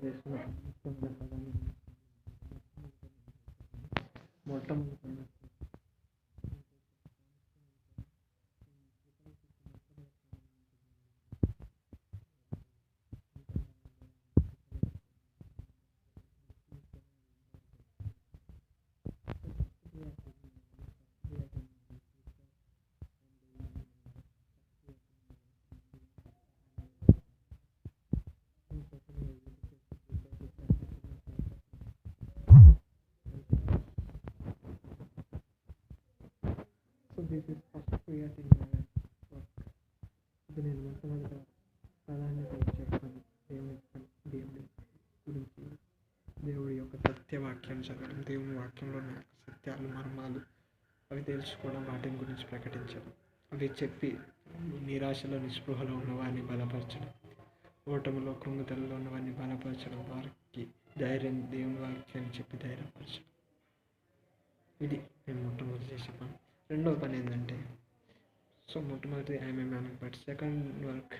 చేసిన ముఖ్యమైన పదాన్ని మొట్టమొదటి this is first creating work. ఇది నేను మొట్టమొదట ప్రాధాన్యత చెప్పాను దేవుడి గురించి, దేవుడి యొక్క సత్యవాక్యాన్ని చదవడం, దేవుని వాక్యంలోని సత్యాలు మర్మాలు అవి తెలుసుకోవడం, వాటిని గురించి ప్రకటించడం, అవి చెప్పి నిరాశలో నిస్పృహలో ఉన్నవారిని బలపరచడం, ఓటములో కృంగుదలలో ఉన్నవారిని బలపరచడం, వారికి ధైర్యం దేవుని వాక్యాన్ని చెప్పి ధైర్యపరచడం. ఇది నేను మొట్టమొదటి చేసే పని. రెండవ పని ఏంటంటే, మొట్టమొదటి I'm a man, but second work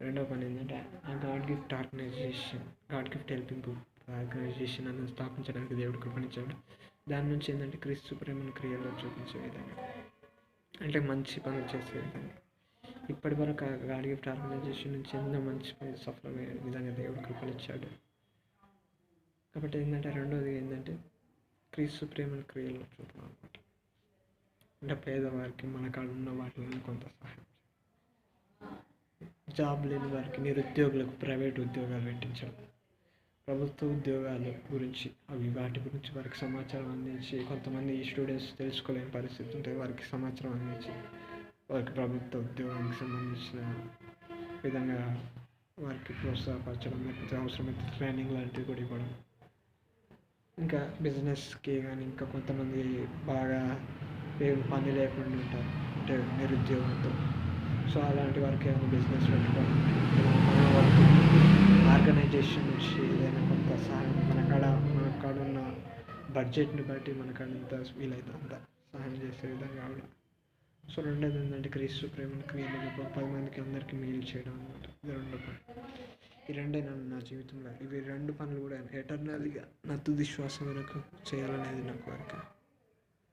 రెండవ పని ఏంటంటే God gift organization, God gift helping organization అని స్థాపించడానికి దేవుడు కృపణించాడు. దాని నుంచి ఏంటంటే క్రీస్తు ప్రేమను క్రియల్లో చూపించే విధంగా, అంటే మంచి పనులు చేసే విధంగా. ఇప్పటి వరకు గాడ్ గిఫ్ట్ ఆర్గనైజేషన్ నుంచి ఎన్నో మంచి పనులు సఫలమయ్యే విధంగా దేవుడు కృపణించాడు. కాబట్టి ఏంటంటే రెండోది ఏంటంటే క్రీస్తు ప్రేమను క్రియల్లో చూపడం అనమాట. అంటే పేదవారికి మన కాడ ఉన్న వాటిని కొంత సహాయం, జాబ్ లేని వారికి, నిరుద్యోగులకు ప్రైవేట్ ఉద్యోగాలు పెట్టించడం, ప్రభుత్వ ఉద్యోగాల గురించి వాటి గురించి వారికి సమాచారం అందించి, కొంతమంది స్టూడెంట్స్ తెలుసుకోలేని పరిస్థితి ఉంటే వారికి సమాచారం అందించి వారికి ప్రభుత్వ ఉద్యోగానికి సంబంధించిన విధంగా వారికి ప్రోత్సాహపరచడం, లేకపోతే అవసరమైతే ట్రైనింగ్ లాంటివి కూడా ఇవ్వడం. ఇంకా బిజినెస్కి కానీ, ఇంకా కొంతమంది బాగా పని లేకుండా ఉంటారు, అంటే నిరుద్యోగంతో. అలాంటి వారికి ఏమైనా బిజినెస్ పెట్టుకోవడం, మన వరకు ఆర్గనైజేషన్ నుంచి ఏదైనా కొంత సహాయం మన కాడ ఉన్న బడ్జెట్ని బట్టి మన కాడ ఎంత వీలైతే అంత సహాయం చేసే విధంగా కూడా. రెండోది ఏంటంటే క్రీస్తు ప్రేమను క్రియలు 10 మందికి అందరికీ మేలు చేయడం అనమాట. ఇది రెండో పని. ఈ రెండే నన్ను నా జీవితంలో, ఇవి రెండు పనులు కూడా ఎటర్నల్గా నా తుది శ్వాస వరకు చేయాలనేది నా కోరిక.